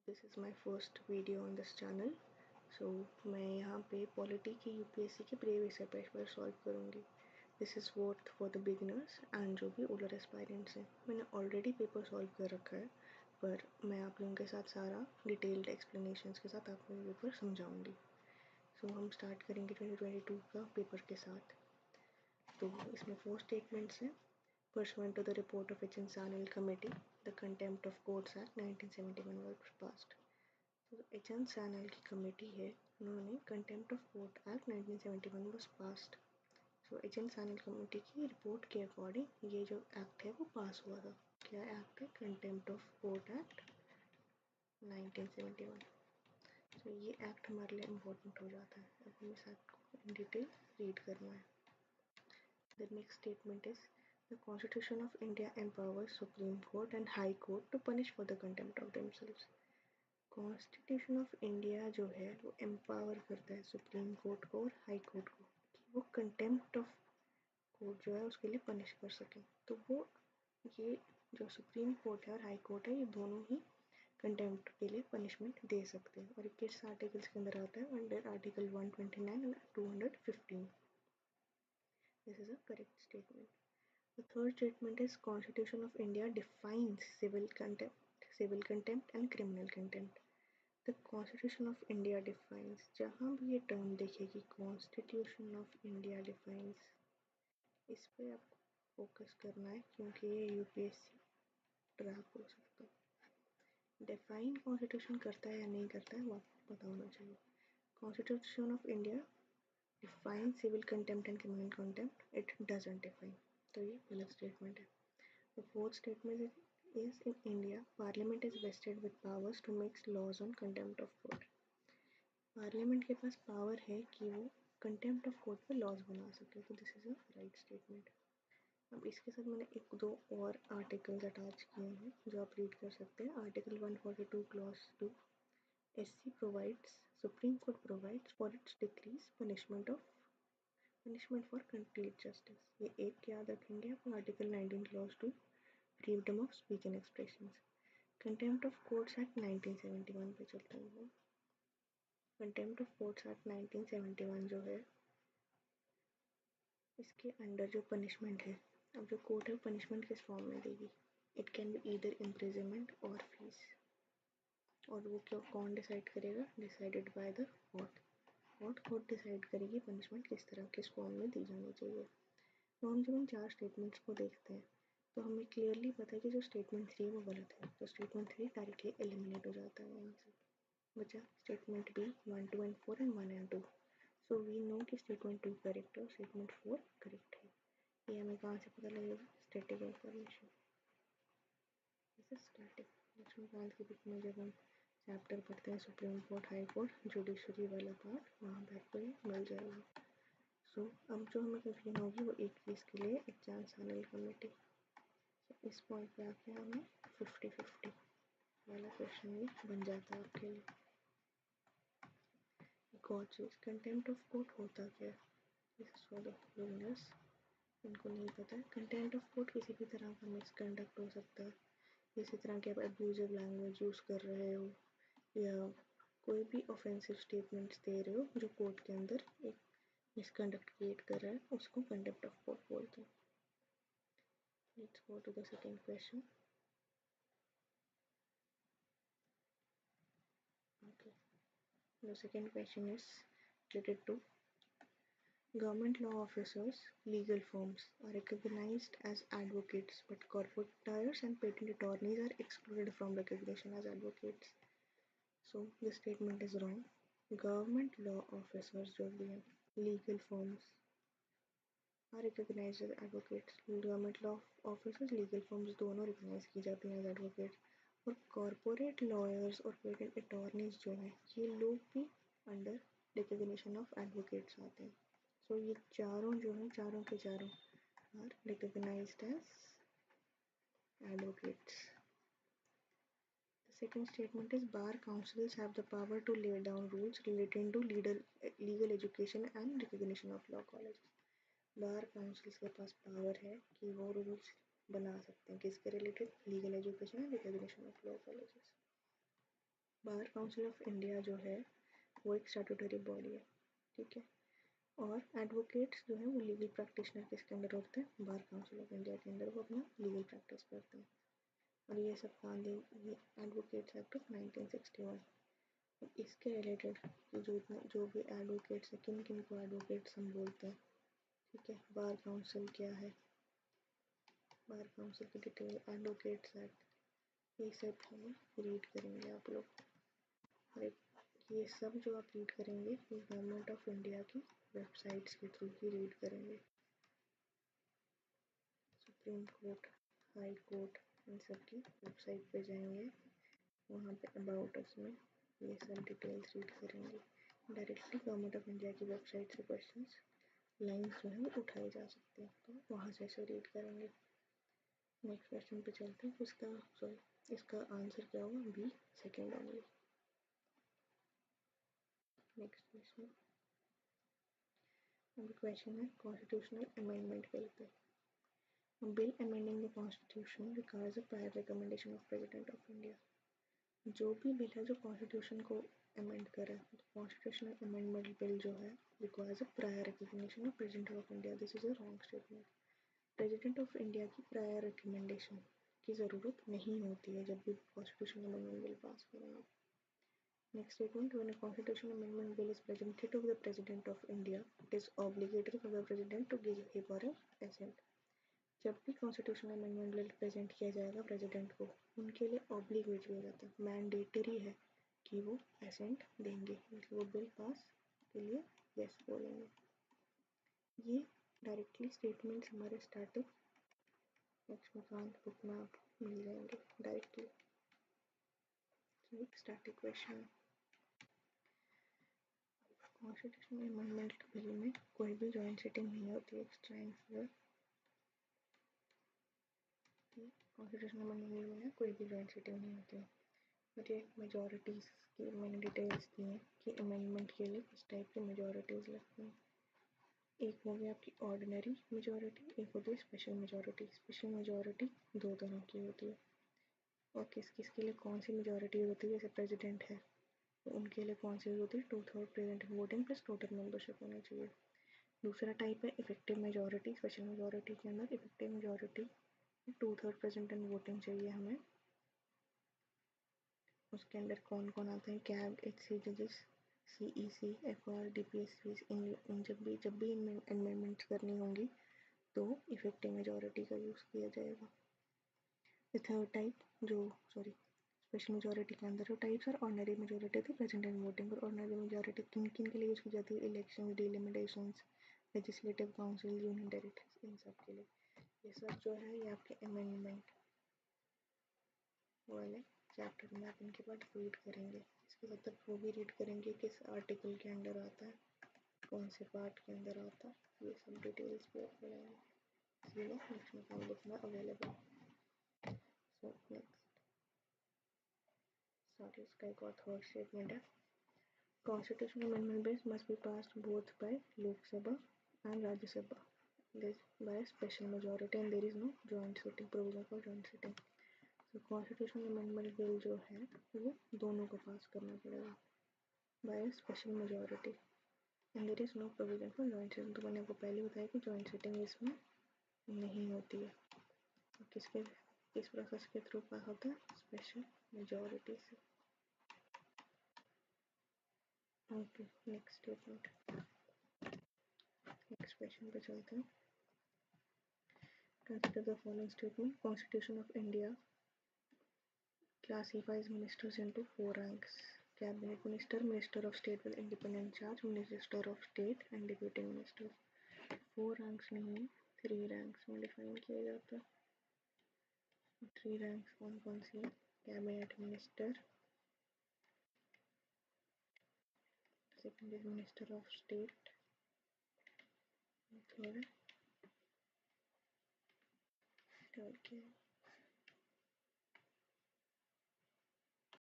This is my first video on this channel. So मैं यहाँ पे पॉलिटी की यूपीएससी के प्रीवियस पेपर सॉल्व करूँगी। This is what for the beginners and जो भी ओल्डर एस्पायरेंट्स हैं। मैंने ऑलरेडी पेपर सॉल्व कर रखा है, पर मैं आप लोगों के साथ सारा डिटेल्ड एक्सप्लेनेशंस के साथ आपको ये पेपर समझाऊँगी। सो हम स्टार्ट करेंगे 2022 का पेपर के साथ। तो इसमें 4 स्टेटमेंट्स हैं। Pursuant to the report of H.N. Sanil Committee, the Contempt of Courts Act 1971 was passed. तो H.N. Sanil की कमेटी है, उन्होंने contempt of court act 1971 was passed. So H.N. Sanil committee की रिपोर्ट के अकॉर्डिंग ये जो act है वो पास हुआ था। क्या एक्ट है? Contempt of court act 1971। तो ये एक्ट हमारे लिए इम्पोर्टेंट हो जाता है। अब हमें इस एक्ट को इन डिटेल रीड करना है। The next statement is the Constitution of India empowers Supreme Court and High Court to punish for the contempt of themselves. Constitution of India जो है वो एम्पावर करता है सुप्रीम कोर्ट को और हाई कोर्ट को कि वो कंटेम्प्ट ऑफ कोर्ट जो है उसके लिए पनिश कर सकें। तो वो ये जो सुप्रीम कोर्ट है और हाई कोर्ट है ये दोनों ही कंटेम्प्ट के लिए पनिशमेंट दे सकते हैं। और ये किस आर्टिकल्स के अंदर आता है? Under article 129 and 215। This is a correct statement. The third statement is Constitution of India defines civil contempt and criminal contempt. The Constitution of India defines, जहाँ भी ये टर्म देखेगी Constitution of India defines, इस पे आपको focus करना है क्योंकि ये यूपीएससी ट्रैप हो सकता है। डिफाइन कॉन्स्टिट्यूशन करता है या नहीं करता है वो आपको पता होना चाहिए। Constitution of India define civil contempt and criminal contempt, it doesn't define. तो ये गलत स्टेटमेंट है। The fourth statement is in India, Parliament is vested with powers to make laws on contempt of court. Parliament के पास power है कि वो contempt of court पे laws बना सके। तो this is a right statement. अब इसके साथ मैंने एक दो और आर्टिकल्स अटैच किए हैं जो आप रीड कर सकते हैं। Article 142 clause 2, SC provides, Supreme Court provides for its decrees punishment for complete justice. ये एक याद रखेंगे आप। Article 19 clause 2, freedom of speech and expressions. Contempt of courts act 1971 पे चलते हैं। कंटेम्प्ट ऑफ कोर्ट्स एक्ट 1971 जो है इसके अंडर जो पनिशमेंट है, अब जो कोर्ट है पनिशमेंट किस फॉर्म में देगी? It can be either imprisonment और फीस। और वो क्यों कौन डिसाइड करेगा? Decided by the court. Court decide करेगी पनिशमेंट किस तरह किस फॉर्म में दी जानी चाहिए। तो हम जब इन 4 स्टेटमेंट्स को देखते हैं तो हमें क्लियरली पता है कि जो स्टेटमेंट 3 वो गलत है। तो स्टेटमेंट 3 डायरेक्टली एलिमिनेट हो जाता है यहाँ से। बचा statement B 1, 2 and 4 and 1 and 2। So we know कि स्टेटमेंट 2 करेक्ट है और स्टेटमेंट 4 करेक्ट है। ये हमें कहाँ से पता लगेगा? Static information. जैसे स्टैटिक लक्ष्मीकांत की बुक में जब हम चैप्टर पढ़ते हैं supreme court high court judiciary वाला पार्ट, वहाँ पे आपको ये मिल जाएगा। सो अब जो हमें कंफ्यूजन होगी वो एक चीज़ के लिए एच.एन. सानल कमेटी। इस पॉइंट पे आके हमें 50-50 वाला क्वेश्चन भी बन जाता है आपके लिए। एक और चीज़, कंटेम्प्ट ऑफ कोर्ट होता क्या है? This is for the beginners, इनको नहीं पता है। कंटेम्प्ट ऑफ कोर्ट किसी भी तरह का मिसकंडक्ट हो सकता है, किसी तरह के आप अब्यूजिव लैंग्वेज यूज़ कर रहे हो या कोई भी ऑफेंसिव स्टेटमेंट्स दे रहे हो जो कोर्ट के अंदर एक मिसकंडक्ट क्रिएट कर रहा है, उसको कंटेम्प्ट ऑफ कोर्ट बोलते हैं। Let's go to the second question. Okay. The second question is related to government law officers, legal firms are recognized as advocates, but corporate lawyers and patent attorneys are excluded from recognition as advocates. So this statement is wrong. Government law officers जो भी हैं, legal firms are recognized as advocates. Government law officers, legal firms दोनों recognize की जाती हैं as advocates. और corporate lawyers और patent attorneys जो हैं ये लोग भी अंडर रिकग्निशन ऑफ एडवोकेट्स आते हैं। सो ये चारों जो हैं चारों के चारों are recognised as advocates. The second statement is bar councils have the power to lay down rules relating to legal education and recognition of law colleges. Bar councils के पास पावर है कि वो रूल्स बना सकते हैं किसके related? Legal education and recognition of law colleges. Bar council of India जो है वो एक स्टैट्यूटरी बॉडी है, ठीक है। और एडवोकेट्स जो है वो लीगल प्रैक्टिशनर किसके अंदर होते हैं, बार काउंसिल ऑफ इंडिया के अंदर वो अपना लीगल प्रैक्टिस करते हैं। और ये सब गांधी एडवोकेट्स एक्ट ऑफ 1961। इसके रिलेटेड जो भी एडवोकेट्स है, किन किन को एडवोकेट्स हम बोलते हैं, ठीक है। बार काउंसिल क्या है, बार काउंसिल की डिटेल, एडवोकेट्स एक्ट, ये सब हम रीड करेंगे आप लोग। और ये सब जो आप रीड करेंगे ये गवर्नमेंट ऑफ इंडिया की वेबसाइट्स के थ्रू ही रीड करेंगे। सुप्रीम कोर्ट, हाई कोर्ट, इन सब की वेबसाइट पे जाएंगे, वहाँ पे अबाउट अस में ये सब डिटेल्स रीड करेंगे। डायरेक्टली गवर्नमेंट ऑफ इंडिया की वेबसाइट से क्वेश्चंस लाइन्स जो है वो उठाए जा सकते हैं, तो वहाँ से ऐसे रीड करेंगे। नेक्स्ट क्वेश्चन पे चलते हैं। इसका आंसर क्या होगा, B second only. Next question, अभी क्वेश्चन है कॉन्स्टिट्यूशनल अमेंडमेंट बिल पे। Bill amending the constitution requires a prior recommendation of president of India. जो भी बिल है जो कॉन्स्टिट्यूशन को अमेंड करे, कॉन्स्टिट्यूशनल अमेंडमेंट बिल जो है requires a prior recommendation of president of India. This is a wrong statement. President of India की prior recommendation की ज़रूरत नहीं होती है जब भी कॉन्स्टिट्यूशनल अमेंडमेंट बिल पास करेंगे। Next statement, when a constitutional amendment bill is presented to the President of India, it is obligatory for the President to give his or her assent. जब भी कॉन्स्टिट्यूशनल अमेंडमेंट बिल प्रेजेंट किया जाएगा president को, उनके लिए obligatory हो जाता है, मैंडेटरी है कि वो एसेंट देंगे, मतलब वो बिल पास के लिए यस बोलेंगे। ये डायरेक्टली स्टेटमेंट्स हमारे स्टैटिक लक्ष्मीकांत बुक में आप मिल जाएंगे डायरेक्टली। एक स्टैटिक क्वेश्चन है, कॉन्स्टिट्यूशनल अमेंडमेंट बिल में कोई भी जॉइंट सिटिंग नहीं होती है। कॉन्स्टिट्यूशनल अमेंडमेंट बिल में कोई भी जॉइंट सिटिंग नहीं होती है। बट ये मेजॉरिटीज़ की मैंने डिटेल्स दी हैं कि अमेंडमेंट के लिए किस टाइप की मेजॉरिटीज़ लगती हैं। एक हो गई आपकी ऑर्डिनरी मेजॉरिटी, एक होती है स्पेशल मेजॉरिटी। स्पेशल मेजॉरिटी दो तरह की होती है, और किस किस के लिए कौन सी मेजॉरिटी होती है, जैसे प्रेसिडेंट है तो उनके लिए कौन सी होती है, 2/3 present voting plus total membership होनी चाहिए। दूसरा टाइप है इफेक्टिव मेजॉरिटी। स्पेशल मेजॉरिटी के अंदर effective majority 2/3 present and voting चाहिए हमें। उसके अंदर कौन कौन आता है, कैब, HC जजेस, CEC, FR, DPSPs, इन जब भी अमेंडमेंट्स करनी होंगी तो इफेक्टिव मेजॉरिटी का यूज़ किया जाएगा। थर्ड टाइप स्पेशल मेजॉरिटी के अंदर जो टाइप्स और ऑर्डिनरी मेजॉरिटी थी प्रेजेंट एंड वोटिंग। और ऑर्डिनरी मेजॉरिटी किन किन के लिए यूज़ की जाती है, election, delimitations, legislative council, union territories, इन सब के लिए। ये सब जो है ये आपके अमेंडमेंट वाले चैप्टर में आप इनके बाद रीड करेंगे। इसके साथ तक वो भी रीड करेंगे किस आर्टिकल के अंदर आता है, कौन से पार्ट के अंदर आता है, ये सब डिटेल्स भी आप पढ़ेंगे, इसलिए नेक्स्ट बुक में अवेलेबल। सो नेक्स्ट इसका एक और थर्ड स्टेटमेंट है, constitutional amendment bills must be passed both by Lok Sabha and राज्य सभा by special majority and there is no joint sitting provision for joint sitting. तो कॉन्स्टिट्यूशनल अमेंडमेंट बिल जो है वो दोनों को पास करना पड़ेगा by special majority and there is no provision for joint sitting. तो मैंने आपको पहले बताया कि जॉइंट सिटिंग इसमें नहीं होती है। किस प्रोसेस के थ्रू पास होता है, स्पेशल मेजॉरिटी से। Okay, next statement, next question पे चलते हैं। Consider the following statement. Constitution of India classifies ministers into 4 ranks: cabinet minister, minister of state with independent charge, minister of state and deputy minister। 4 ranks नहीं, 3 ranks में define किया जाता है। 3 ranks कौन कौन सी है, cabinet minister, second is minister of state, third क्या है,